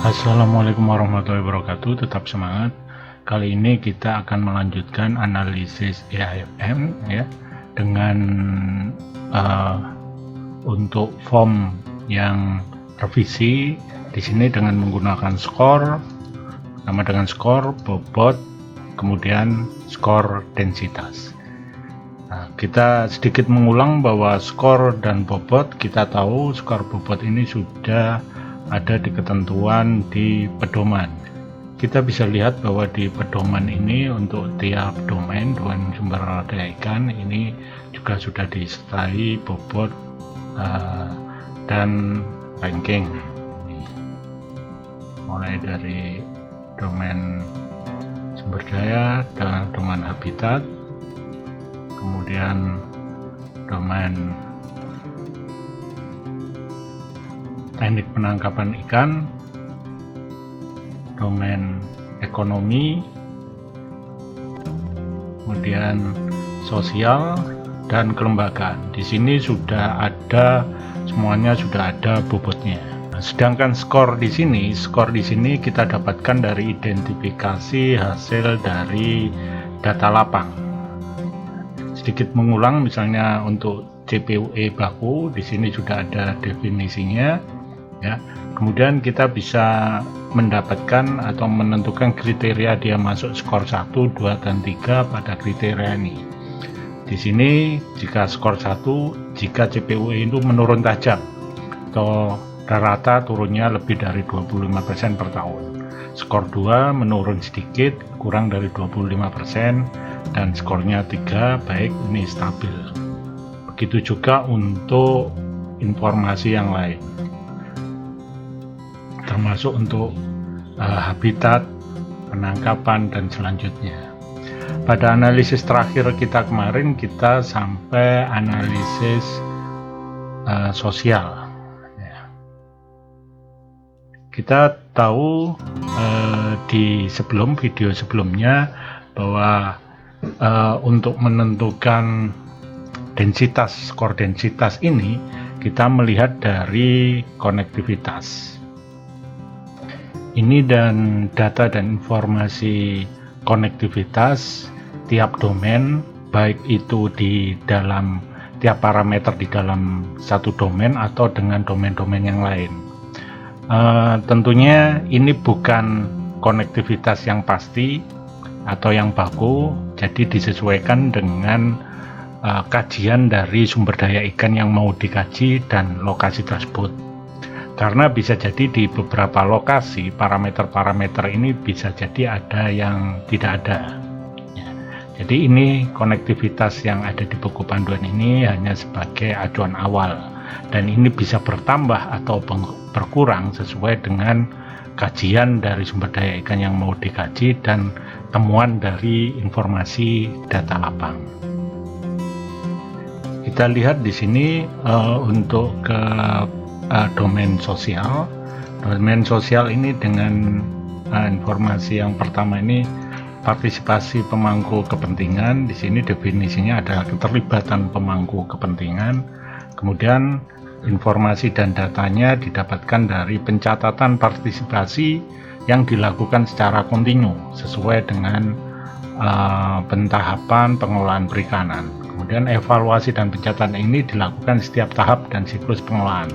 Assalamualaikum warahmatullahi wabarakatuh. Tetap semangat. Kali ini kita akan melanjutkan analisis EAFM ya, dengan untuk form yang revisi di sini dengan menggunakan skor, sama dengan skor, bobot, kemudian skor densitas. Nah, kita sedikit mengulang bahwa skor dan bobot, kita tahu skor bobot ini sudah ada di ketentuan di pedoman. Kita bisa lihat bahwa di pedoman ini untuk tiap domain sumber daya ikan ini juga sudah disertai bobot dan ranking, mulai dari domain sumber daya dan domain habitat, kemudian domain teknik penangkapan ikan, domain ekonomi, kemudian sosial dan kelembagaan. Di sini sudah ada semuanya, sudah ada bobotnya. Nah, sedangkan skor di sini kita dapatkan dari identifikasi hasil dari data lapang. Sedikit mengulang, misalnya untuk CPUE baku di sini sudah ada definisinya. Ya, kemudian kita bisa mendapatkan atau menentukan kriteria dia masuk skor 1, 2, dan 3 pada kriteria ini. Di sini jika skor 1, jika CPUE itu menurun tajam atau rata turunnya lebih dari 25% per tahun. Skor 2 menurun sedikit, kurang dari 25%, dan skornya 3 baik, ini stabil. Begitu juga untuk informasi yang lain, termasuk untuk habitat, penangkapan, dan selanjutnya. Pada analisis terakhir kita kemarin, kita sampai analisis sosial. Kita tahu di video sebelumnya bahwa untuk menentukan densitas, skor densitas ini kita melihat dari konektivitas. Ini dan data dan informasi konektivitas tiap domain, baik itu di dalam tiap parameter di dalam satu domain atau dengan domain-domain yang lain. Tentunya ini bukan konektivitas yang pasti atau yang baku, jadi disesuaikan dengan kajian dari sumber daya ikan yang mau dikaji dan lokasi tersebut. Karena bisa jadi di beberapa lokasi parameter-parameter ini bisa jadi ada yang tidak ada. Jadi ini konektivitas yang ada di buku panduan ini hanya sebagai acuan awal, dan ini bisa bertambah atau berkurang sesuai dengan kajian dari sumber daya ikan yang mau dikaji dan temuan dari informasi data lapang. Kita lihat di sini untuk ke domain sosial. Domain sosial ini dengan informasi yang pertama ini partisipasi pemangku kepentingan. Di sini definisinya adalah keterlibatan pemangku kepentingan. Kemudian informasi dan datanya didapatkan dari pencatatan partisipasi yang dilakukan secara kontinu sesuai dengan pentahapan pengelolaan perikanan. Kemudian evaluasi dan pencatatan ini dilakukan setiap tahap dan siklus pengelolaan.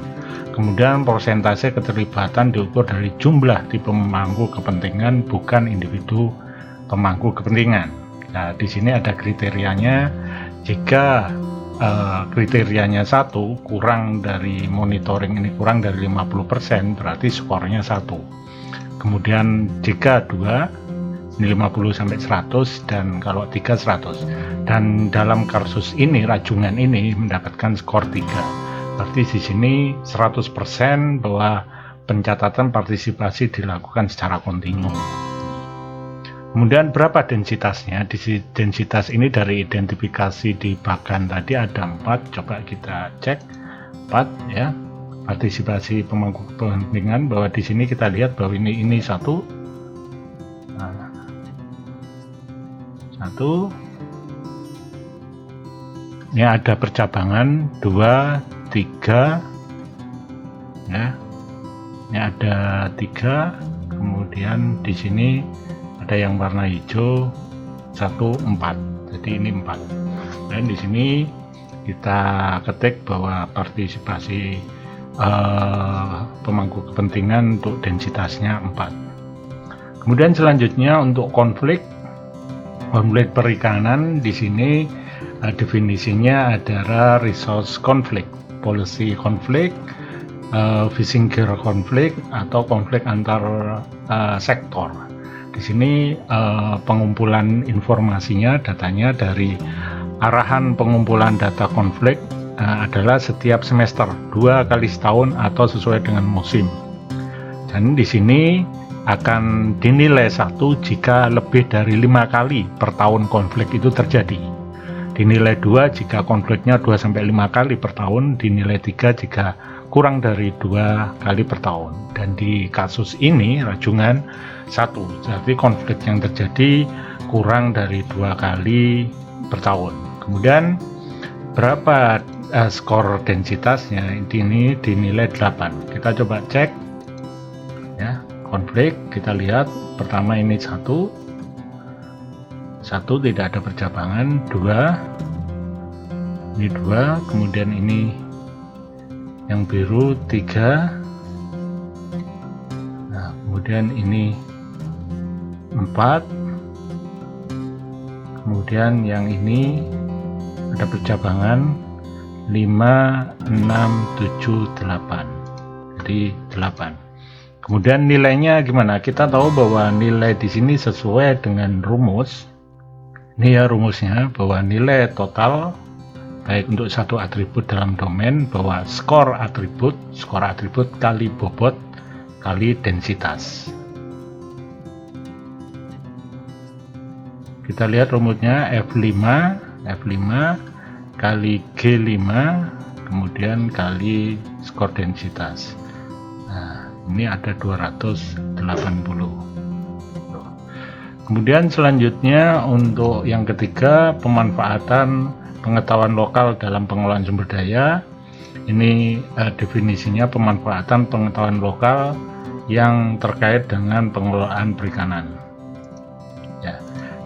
Kemudian persentase keterlibatan diukur dari jumlah tipe pemangku kepentingan, bukan individu pemangku kepentingan. Nah, di sini ada kriterianya. Jika kriterianya 1 kurang dari monitoring ini kurang dari 50%, berarti skornya 1. Kemudian jika 2 ini 50 sampai 100, dan kalau 3 100. Dan dalam kasus ini rajungan ini mendapatkan skor 3. Berarti di sini 100% bahwa pencatatan partisipasi dilakukan secara kontinu. Kemudian berapa densitasnya? Densitas ini dari identifikasi di bagan tadi ada 4. Coba kita cek 4 ya. Partisipasi pemangku kepentingan, bahwa di sini kita lihat bahwa ini 1. Nah, 1. Ini ada percabangan 2, 3 ya, Ini ada 3, kemudian di sini ada yang warna hijau 1, 4. Jadi ini 4. Dan di sini kita ketik bahwa partisipasi pemangku kepentingan untuk densitasnya 4. Kemudian selanjutnya untuk konflik perikanan, di sini definisinya adalah resource conflict, policy conflict, fishing gear conflict, atau konflik antar sektor. Di sini pengumpulan informasinya, datanya dari arahan pengumpulan data konflik adalah setiap semester 2 kali setahun atau sesuai dengan musim. Dan di sini akan dinilai 1 jika lebih dari 5 kali per tahun konflik itu terjadi. Dinilai 2 jika konfliknya 2-5 kali per tahun. Dinilai 3 jika kurang dari 2 kali per tahun. Dan di kasus ini Rajungan 1, jadi konflik yang terjadi kurang dari 2 kali per tahun. Kemudian berapa skor densitasnya? Ini dinilai 8. Kita coba cek ya. Konflik, kita lihat pertama ini 1 tidak ada percabangan, 2 ini 2, kemudian ini yang biru 3, nah kemudian ini 4, kemudian yang ini ada percabangan 5, 6, 7, 8, jadi 8. Kemudian nilainya gimana? Kita tahu bahwa nilai di sini sesuai dengan rumus. Ini ya rumusnya, bahwa nilai total baik untuk satu atribut dalam domain, bahwa skor atribut kali bobot kali densitas. Kita lihat rumusnya F5 kali G5 kemudian kali skor densitas. Nah, ini ada 280. Kemudian selanjutnya untuk yang ketiga, pemanfaatan pengetahuan lokal dalam pengelolaan sumber daya. Ini definisinya pemanfaatan pengetahuan lokal yang terkait dengan pengelolaan perikanan. Ya,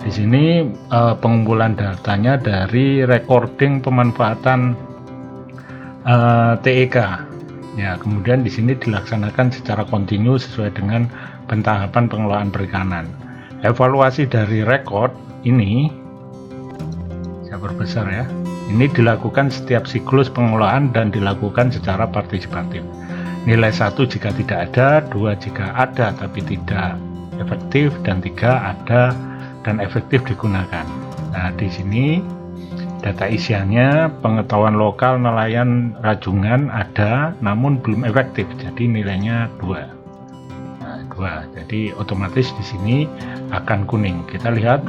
di sini pengumpulan datanya dari recording pemanfaatan TEK. Ya, kemudian di sini dilaksanakan secara kontinu sesuai dengan pentahapan pengelolaan perikanan. Evaluasi dari rekod ini, saya perbesar ya, ini dilakukan setiap siklus pengelolaan dan dilakukan secara partisipatif. Nilai 1 jika tidak ada, 2 jika ada tapi tidak efektif, dan 3 ada dan efektif digunakan. Nah, di sini data isiannya pengetahuan lokal nelayan Rajungan ada namun belum efektif, jadi nilainya 2. Nah, 2. Jadi otomatis di sini akan kuning. Kita lihat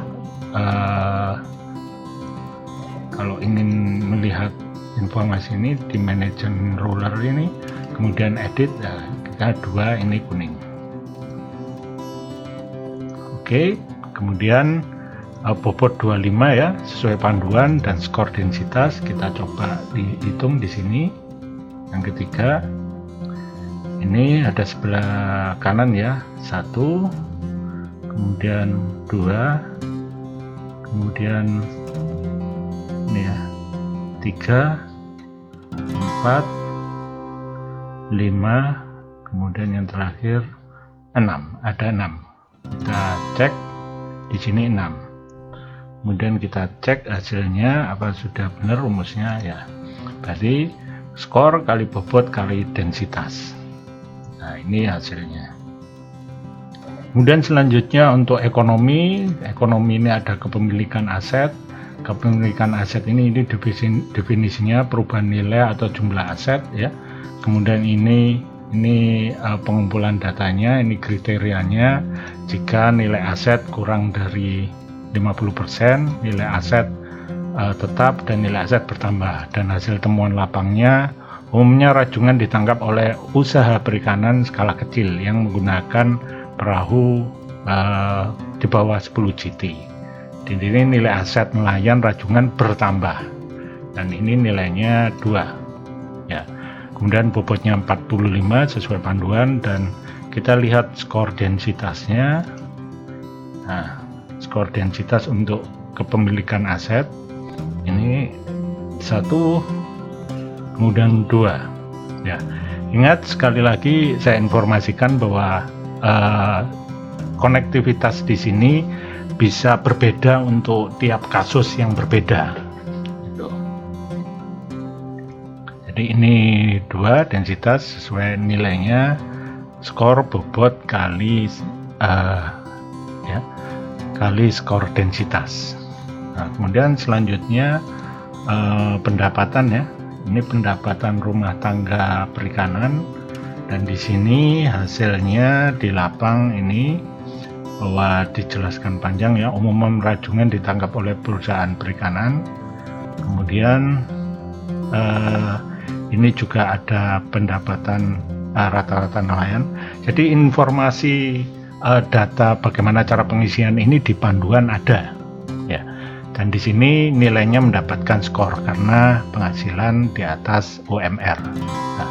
kalau ingin melihat informasi ini di manajemen ruler ini, kemudian edit, nah, kita 2 ini kuning. Oke, kemudian bobot 25 ya, sesuai panduan, dan skor densitas kita coba dihitung di sini. Yang ketiga, ini ada sebelah kanan ya, 1, kemudian 2, kemudian ini ya 3, 4, 5, kemudian yang terakhir 6, ada 6. Kita cek di sini 6. Kemudian kita cek hasilnya apa sudah benar rumusnya ya. Berarti skor kali bobot kali densitas. Nah, ini hasilnya. Kemudian selanjutnya untuk ekonomi ini ada kepemilikan aset. Kepemilikan aset ini definisinya perubahan nilai atau jumlah aset ya. Kemudian ini pengumpulan datanya, ini kriterianya. Jika nilai aset kurang dari 50%, nilai aset tetap, dan nilai aset bertambah. Dan hasil temuan lapangnya, umumnya Rajungan ditangkap oleh usaha perikanan skala kecil yang menggunakan perahu di bawah 10 GT. Di sini nilai aset nelayan Rajungan bertambah, dan ini nilainya 2 ya. kemudian bobotnya 45 sesuai panduan, dan kita lihat skor densitasnya. Nah, skor densitas untuk kepemilikan aset ini 1, kemudian 2 ya. Ingat, sekali lagi saya informasikan bahwa konektivitas di sini bisa berbeda untuk tiap kasus yang berbeda gitu. Jadi ini 2 densitas sesuai nilainya, skor bobot kali kali skor densitas. Nah, kemudian selanjutnya pendapatan ya. Ini pendapatan rumah tangga perikanan, dan di sini hasilnya di lapang ini bahwa dijelaskan panjang ya. Umumnya rajungan ditangkap oleh perusahaan perikanan. Kemudian ini juga ada pendapatan rata-rata nelayan. Jadi informasi data bagaimana cara pengisian ini di panduan ada ya, dan di sini nilainya mendapatkan skor karena penghasilan di atas UMR. Nah,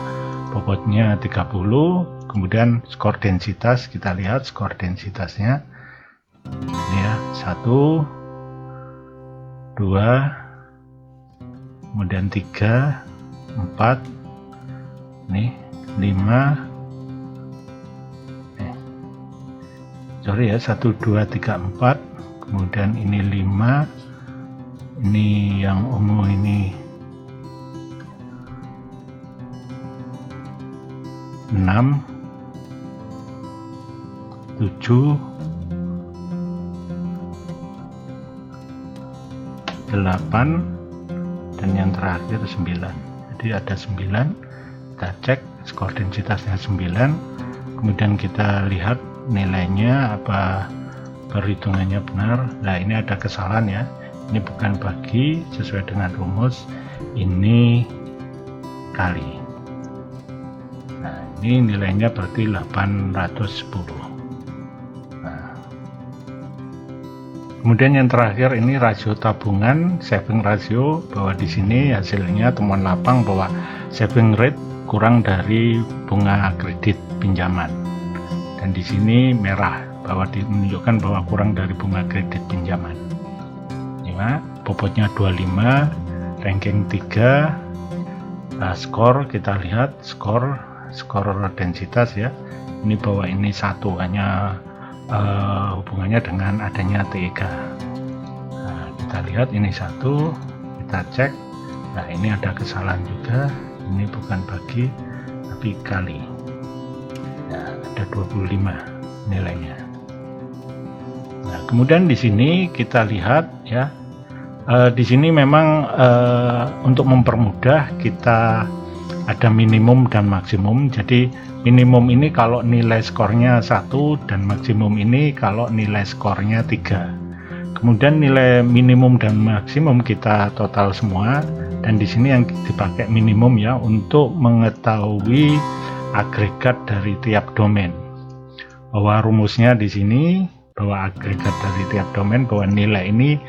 bobotnya 30, kemudian skor densitas, kita lihat skor densitasnya ini ya, 1, 2, kemudian 3, 4, nih 5, sorry ya, 1, 2, 3, 4, kemudian ini 5, ini yang ungu ini 6, 7, 8, dan yang terakhir 9. Jadi ada 9, kita cek skor densitasnya 9, kemudian kita lihat nilainya apa perhitungannya benar. Nah, ini ada kesalahan ya, ini bukan bagi sesuai dengan rumus, ini kali. Nah, ini nilainya berarti 810. Nah, kemudian yang terakhir ini rasio tabungan, saving ratio, bahwa di sini hasilnya temuan lapang bahwa saving rate kurang dari bunga kredit pinjaman. Dan di sini merah bahwa menunjukkan bahwa kurang dari bunga kredit pinjaman. 5, bobotnya 25, ranking 3, skor kita lihat skor densitas ya. Ini bahwa ini 1, hanya hubungannya dengan adanya TIK. Nah, kita lihat ini 1, kita cek. Nah, ini ada kesalahan juga, ini bukan bagi tapi kali. Nah, ada 25 nilainya. Nah, kemudian di sini kita lihat ya, di sini memang untuk mempermudah kita ada minimum dan maksimum. Jadi minimum ini kalau nilai skornya 1, dan maksimum ini kalau nilai skornya 3. Kemudian nilai minimum dan maksimum kita total semua, dan di sini yang dipakai minimum ya untuk mengetahui agregat dari tiap domain. Bahwa rumusnya di sini bahwa agregat dari tiap domain, bahwa nilai ini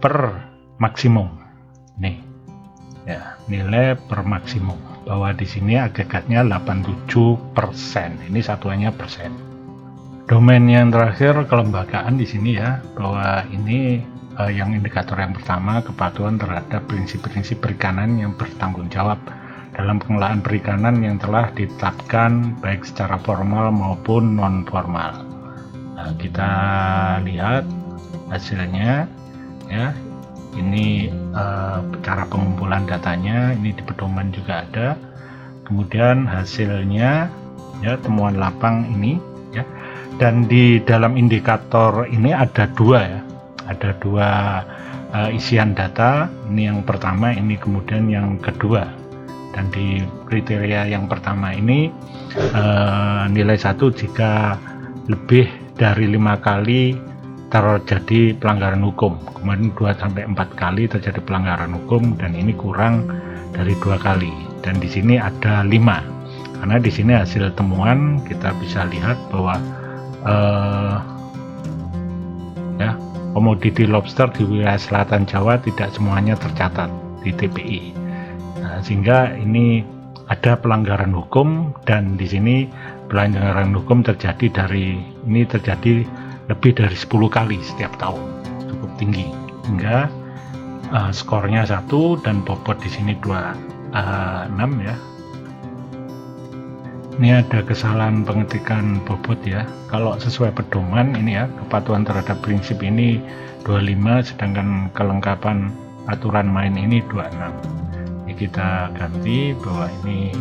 per maksimum. Nih. Ya, nilai per maksimum. Bahwa di sini agregatnya 87%. Ini satuannya persen. Domain yang terakhir kelembagaan di sini ya, bahwa ini yang indikator yang pertama kepatuhan terhadap prinsip-prinsip perikanan yang bertanggung jawab dalam pengelolaan perikanan yang telah ditetapkan baik secara formal maupun non formal. Nah, kita lihat hasilnya ya. Ini cara pengumpulan datanya, ini di pedoman juga ada. Kemudian hasilnya ya, temuan lapang ini ya. Dan di dalam indikator ini ada 2 ya. Ada 2 isian data. Ini yang pertama, ini kemudian yang kedua. Dan di kriteria yang pertama ini nilai 1 jika lebih dari 5 kali terjadi pelanggaran hukum, kemudian 2-4 kali terjadi pelanggaran hukum, dan ini kurang dari 2 kali. Dan di sini ada 5, karena di sini hasil temuan kita bisa lihat bahwa ya, komoditi lobster di wilayah selatan Jawa tidak semuanya tercatat di TPI. Nah, sehingga ini ada pelanggaran hukum, dan di sini pelanggaran hukum terjadi lebih dari 10 kali setiap tahun, cukup tinggi, hingga skornya 1 dan bobot di sini 26 ya. Ini ada kesalahan pengetikan bobot ya. Kalau sesuai pedoman ini ya, kepatuhan terhadap prinsip ini 25, sedangkan kelengkapan aturan main ini 26. Ini kita ganti bahwa ini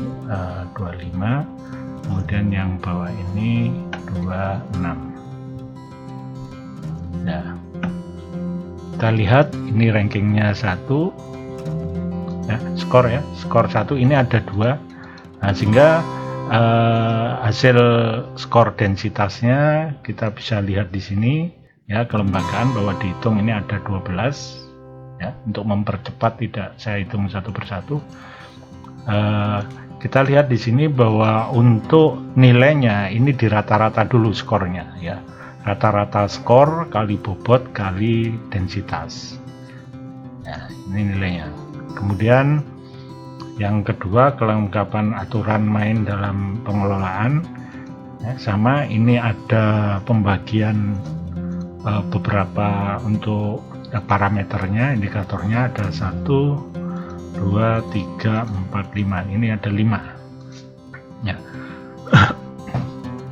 25, kemudian yang bawah ini 26 ya. Kita lihat ini rankingnya 1 ya, skor 1 ini ada 2. Nah, sehingga hasil skor densitasnya kita bisa lihat di sini ya, kelembagaan bahwa dihitung ini ada 12 ya. Untuk mempercepat tidak saya hitung satu persatu. Kita lihat di sini bahwa untuk nilainya ini di rata-rata dulu skornya ya, rata-rata skor kali bobot kali densitas ya, ini nilainya. Kemudian yang kedua, kelengkapan aturan main dalam pengelolaan ya, sama ini ada pembagian beberapa untuk parameternya, indikatornya ada 1, 2, 3, 4, 5. Ini ada 5 ya.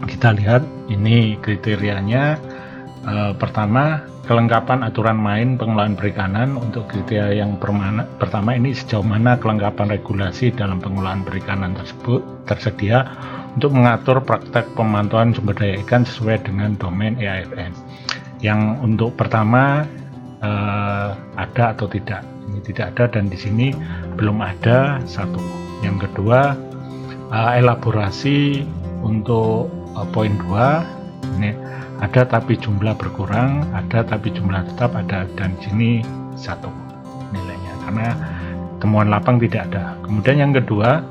Kita lihat ini kriterianya. Pertama, kelengkapan aturan main pengelolaan perikanan. Untuk kriteria yang pertama ini sejauh mana kelengkapan regulasi dalam pengelolaan perikanan tersebut tersedia untuk mengatur praktek pemantauan sumber daya ikan sesuai dengan domain EAFN. Yang untuk pertama ada atau tidak, ini tidak ada, dan di sini belum ada 1. Yang kedua, elaborasi untuk poin 2 ini ada tapi jumlah berkurang, ada tapi jumlah tetap ada, dan sini 1 nilainya karena temuan lapang tidak ada. Kemudian yang kedua,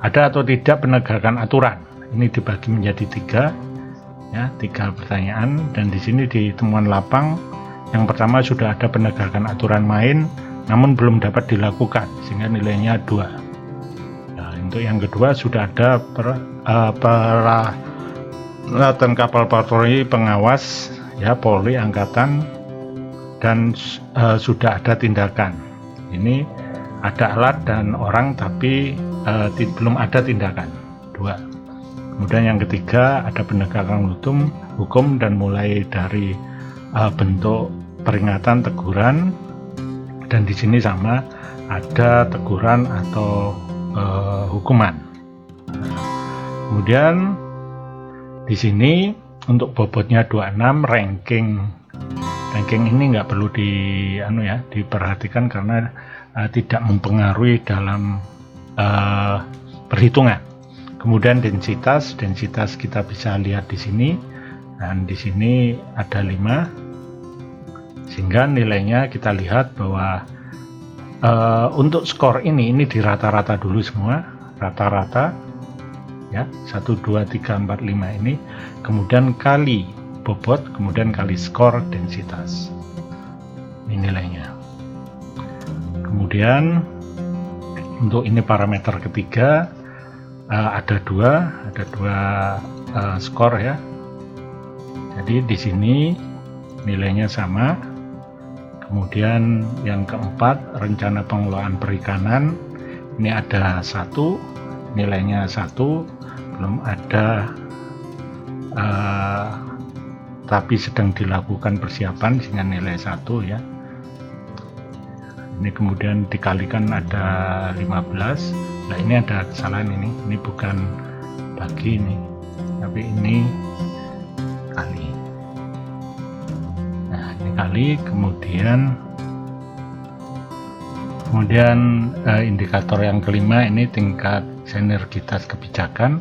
ada atau tidak penegakan aturan, ini dibagi menjadi 3 ya, 3 pertanyaan, dan di sini di temuan lapang yang pertama sudah ada penegakan aturan main namun belum dapat dilakukan sehingga nilainya 2. Nah, untuk yang kedua sudah ada peralatan kapal patroli pengawas ya, Polri, Angkatan, dan sudah ada tindakan. Ini ada alat dan orang tapi belum ada tindakan. 2. Kemudian yang ketiga, ada penegakan hukum dan mulai dari bentuk peringatan, teguran, dan di sini sama ada teguran atau hukuman. Kemudian di sini untuk bobotnya 26, ranking ini nggak perlu diperhatikan karena tidak mempengaruhi dalam perhitungan. Kemudian densitas kita bisa lihat di sini, dan di sini ada 5, sehingga nilainya kita lihat bahwa untuk skor ini di rata-rata dulu semua, rata-rata ya, 1, 2, 3, 4, 5 ini, kemudian kali bobot, kemudian kali skor densitas, ini nilainya. Kemudian untuk ini parameter ketiga, ada dua skor ya. Jadi di sini nilainya sama. Kemudian yang keempat, rencana pengelolaan perikanan, ini ada 1, nilainya 1, belum ada tapi sedang dilakukan persiapan sehingga nilai 1 ya. Ini kemudian dikalikan ada 15. Nah, ini ada kesalahan, ini bukan bagi ini, tapi ini kali. Nah, ini kali, kemudian indikator yang kelima ini tingkat sinergitas kebijakan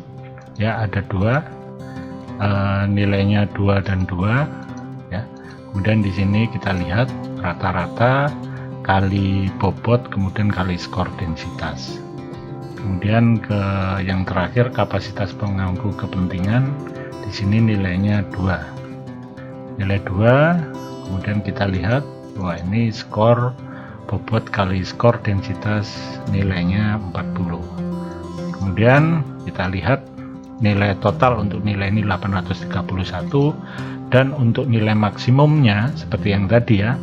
ya, ada 2, nilainya 2 dan 2 ya. Kemudian di sini kita lihat rata-rata kali bobot, kemudian kali skor densitas. Kemudian ke yang terakhir, kapasitas pemangku kepentingan, di sini nilainya 2, nilai 2. Kemudian kita lihat bahwa ini skor bobot kali skor densitas nilainya 40. Kemudian kita lihat nilai total untuk nilai ini 831, dan untuk nilai maksimumnya seperti yang tadi ya,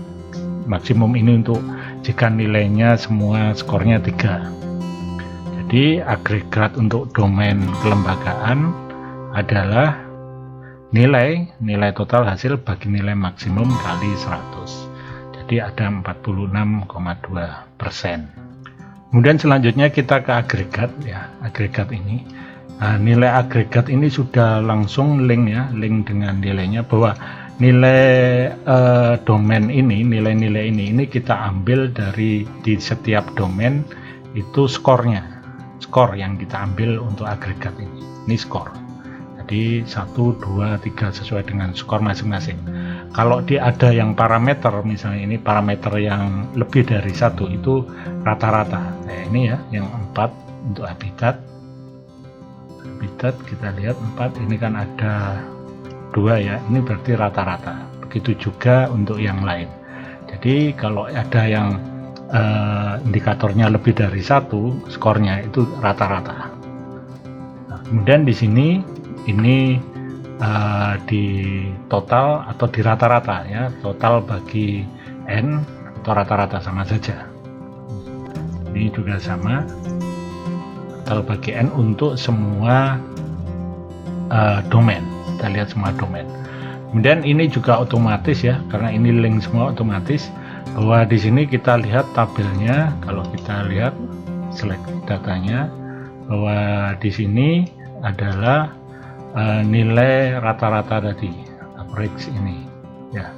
maksimum ini untuk jika nilainya semua skornya 3. Jadi agregat untuk domain kelembagaan adalah nilai total hasil bagi nilai maksimum kali 100. Jadi ada 46,2%. Kemudian selanjutnya kita ke agregat ya, agregat ini. Nah, nilai agregat ini sudah langsung link ya, link dengan nilainya, bahwa nilai domain ini, nilai-nilai ini kita ambil dari di setiap domain itu skornya, skor yang kita ambil untuk agregat ini skor. Jadi 1, 2, 3 sesuai dengan skor masing-masing. Kalau dia ada yang parameter, misalnya ini parameter yang lebih dari 1 itu rata-rata. Nah, ini ya yang 4 untuk habitat kita lihat 4, ini kan ada 2 ya, ini berarti rata-rata. Begitu juga untuk yang lain. Jadi kalau ada yang indikatornya lebih dari 1, skornya itu rata-rata. Nah, kemudian di sini ini di total atau di rata-rata ya, total bagi N atau rata-rata sama saja. Ini juga sama, total bagi N untuk semua domain. Kita lihat semua domain. Kemudian ini juga otomatis ya, karena ini link semua otomatis, bahwa di sini kita lihat tabelnya. Kalau kita lihat select datanya, bahwa di sini adalah nilai rata-rata tadi, average ini ya.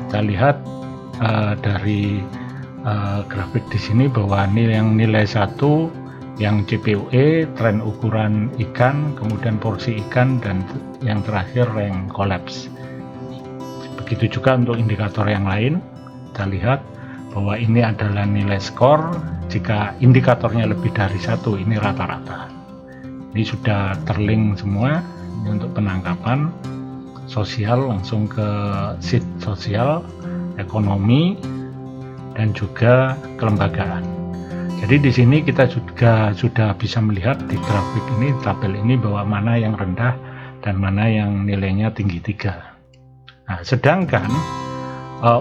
Kita lihat dari grafik di sini bahwa nilai 1 yang CPUE, tren ukuran ikan, kemudian porsi ikan, dan yang terakhir rank collapse. Begitu juga untuk indikator yang lain. Kita lihat bahwa ini adalah nilai skor jika indikatornya lebih dari 1, ini rata-rata. Ini sudah terlink semua. Ini untuk penangkapan sosial, langsung ke sheet sosial, ekonomi, dan juga kelembagaan. Jadi di sini kita juga sudah bisa melihat di grafik ini, tabel ini, bahwa mana yang rendah dan mana yang nilainya tinggi 3. Nah, sedangkan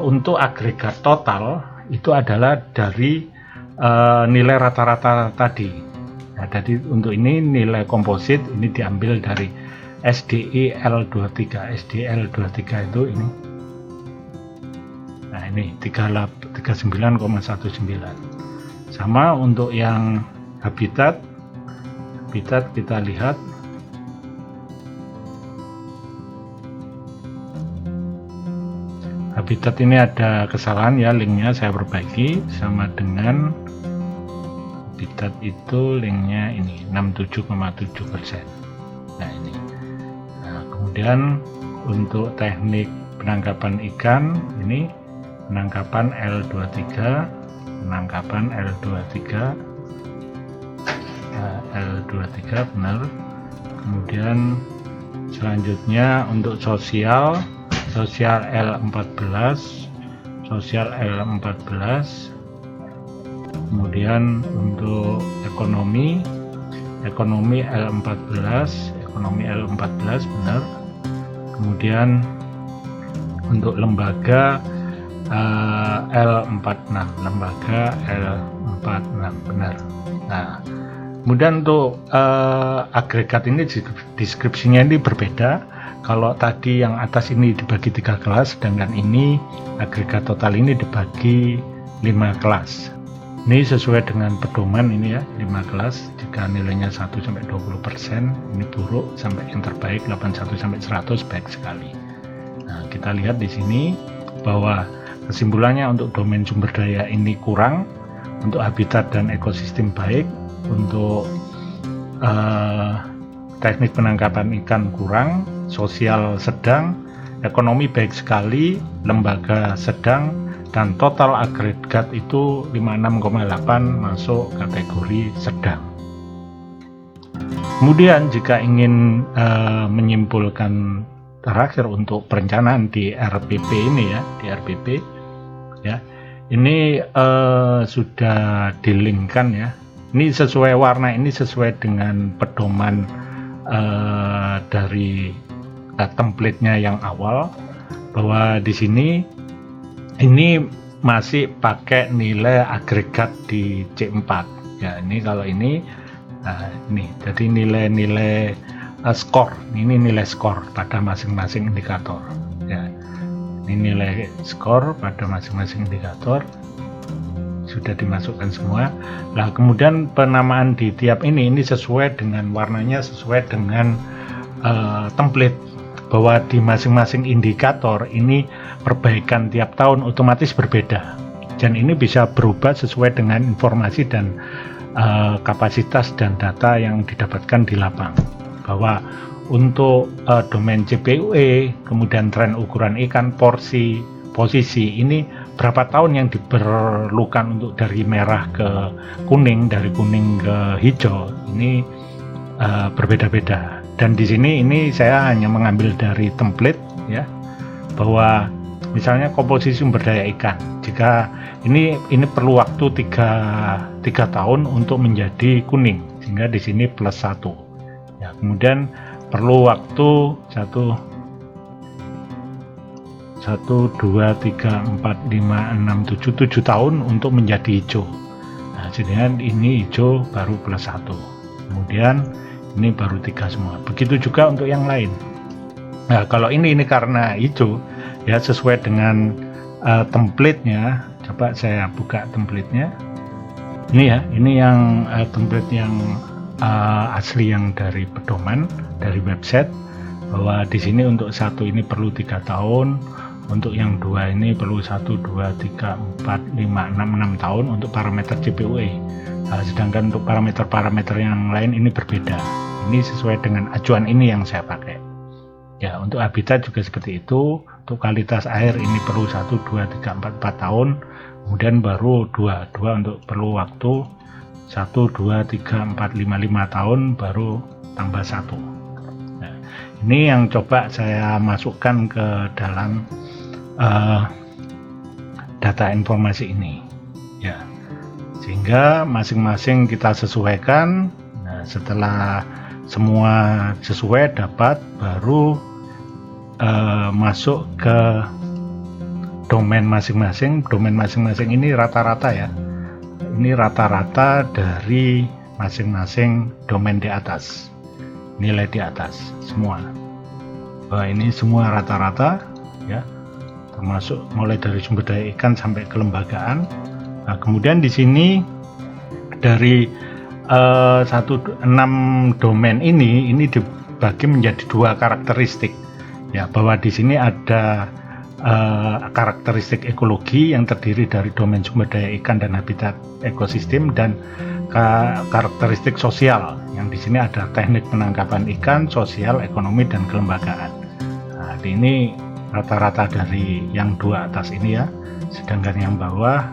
untuk agregat total itu adalah dari nilai rata-rata tadi. Nah, jadi untuk ini nilai komposit ini diambil dari SDI L23. SDI L23 itu ini. Nah, ini 39,19. Sama untuk yang habitat kita lihat habitat ini ada kesalahan ya, linknya saya perbaiki, sama dengan habitat itu linknya ini 67,7%. Nah ini. Nah, kemudian untuk teknik penangkapan ikan ini penangkapan L23 benar. Kemudian selanjutnya untuk sosial L14, kemudian untuk ekonomi L14 benar. Kemudian untuk lembaga L46 benar. Nah, kemudian untuk agregat ini deskripsinya ini berbeda. Kalau tadi yang atas ini dibagi 3 kelas, sedangkan ini agregat total ini dibagi 5 kelas. Ini sesuai dengan pedoman ini ya, 5 kelas. Jika nilainya 1-20%, ini buruk, sampai yang terbaik 81-100 baik sekali. Nah, kita lihat di sini bahwa kesimpulannya untuk domain sumber daya ini kurang, untuk habitat dan ekosistem baik, untuk teknik penangkapan ikan kurang, sosial sedang, ekonomi baik sekali, lembaga sedang, dan total agregat itu 56,8 masuk kategori sedang. Kemudian jika ingin menyimpulkan terakhir untuk perencanaan di RPP ini ya, di RPP ya, ini sudah dilinkkan ya, Ini sesuai warna, ini sesuai dengan pedoman dari template-nya yang awal, bahwa di sini ini masih pakai nilai agregat di C4 ya. Ini kalau ini ini jadi nilai-nilai skor, ini nilai skor pada masing-masing indikator ya. Ini nilai skor pada masing-masing indikator sudah dimasukkan semua. Nah, kemudian penamaan di tiap ini sesuai dengan warnanya, sesuai dengan template, bahwa di masing-masing indikator ini perbaikan tiap tahun otomatis berbeda, dan ini bisa berubah sesuai dengan informasi dan kapasitas dan data yang didapatkan di lapang. Bahwa untuk domain CPUE, kemudian tren ukuran ikan, porsi, posisi, ini berapa tahun yang diperlukan untuk dari merah ke kuning, dari kuning ke hijau, ini berbeda-beda. Dan di sini ini saya hanya mengambil dari template ya, bahwa misalnya komposisi sumber daya ikan, jika ini perlu waktu 3 tahun untuk menjadi kuning, sehingga di sini plus 1 ya. Kemudian perlu waktu 1, 2, 3, 4, 5, 6, 7 tahun untuk menjadi hijau. Nah, jadi ini hijau baru plus 1, kemudian ini baru 3 semua. Begitu juga untuk yang lain. Nah, kalau ini karena hijau ya, sesuai dengan template-nya. Coba saya buka template-nya. Ini ya, ini yang template yang asli yang dari pedoman, dari website, bahwa di sini untuk 1 ini perlu 3 tahun, untuk yang 2 ini perlu 1, 2, 3, 4, 5, 6 tahun untuk parameter CPUE. Sedangkan untuk parameter-parameter yang lain ini berbeda. Ini sesuai dengan acuan ini yang saya pakai ya. Untuk habitat juga seperti itu. Untuk kualitas air ini perlu 1, 2, 3, 4 tahun, kemudian baru 2 untuk perlu waktu 1, 2, 3, 4, 5 tahun, baru tambah 1. Nah, ini yang coba saya masukkan ke dalam data informasi ini ya, sehingga masing-masing kita sesuaikan. Nah, setelah semua sesuai dapat, baru masuk ke domain masing-masing. Domain masing-masing ini rata-rata ya, ini rata-rata dari masing-masing domain di atas, nilai di atas semua. Ini semua rata-rata ya, termasuk mulai dari sumber daya ikan sampai kelembagaan. Nah, kemudian di sini dari 6 domain ini dibagi menjadi 2 karakteristik ya, bahwa di sini ada karakteristik ekologi yang terdiri dari domain sumber daya ikan dan habitat ekosistem, dan karakteristik sosial yang di sini ada teknik penangkapan ikan, sosial, ekonomi, dan kelembagaan. Nah, ini rata-rata dari yang 2 atas ini ya, sedangkan yang bawah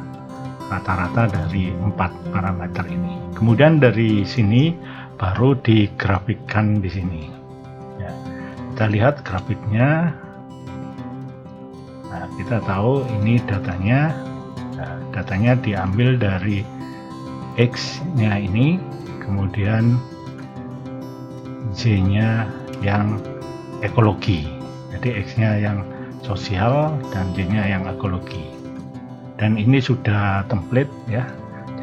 rata-rata dari 4 parameter ini. Kemudian dari sini baru digrafikkan di sini ya. Kita lihat grafiknya. Nah, kita tahu ini datanya. Nah, datanya diambil dari X nya ini, kemudian Y nya yang ekologi. Jadi X nya yang sosial dan Y nya yang ekologi. Dan ini sudah template ya,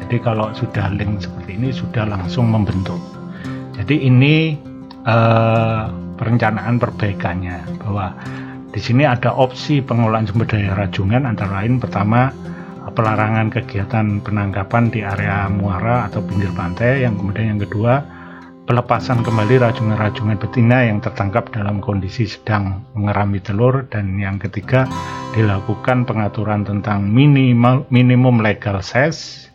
jadi kalau sudah link seperti ini sudah langsung membentuk. Jadi ini perencanaan perbaikannya, bahwa di sini ada opsi pengelolaan sumber daya rajungan, antara lain pertama pelarangan kegiatan penangkapan di area muara atau pinggir pantai, yang kemudian yang kedua pelepasan kembali rajungan-rajungan betina yang tertangkap dalam kondisi sedang mengerami telur, dan yang ketiga dilakukan pengaturan tentang minimum legal size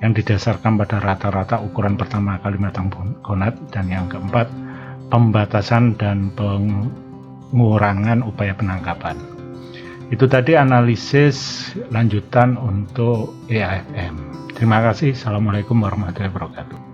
yang didasarkan pada rata-rata ukuran pertama Kalimantan Gonat, dan yang keempat pembatasan dan pengurangan upaya penangkapan. Itu tadi analisis lanjutan untuk EAFM. Terima kasih. Assalamualaikum warahmatullahi wabarakatuh.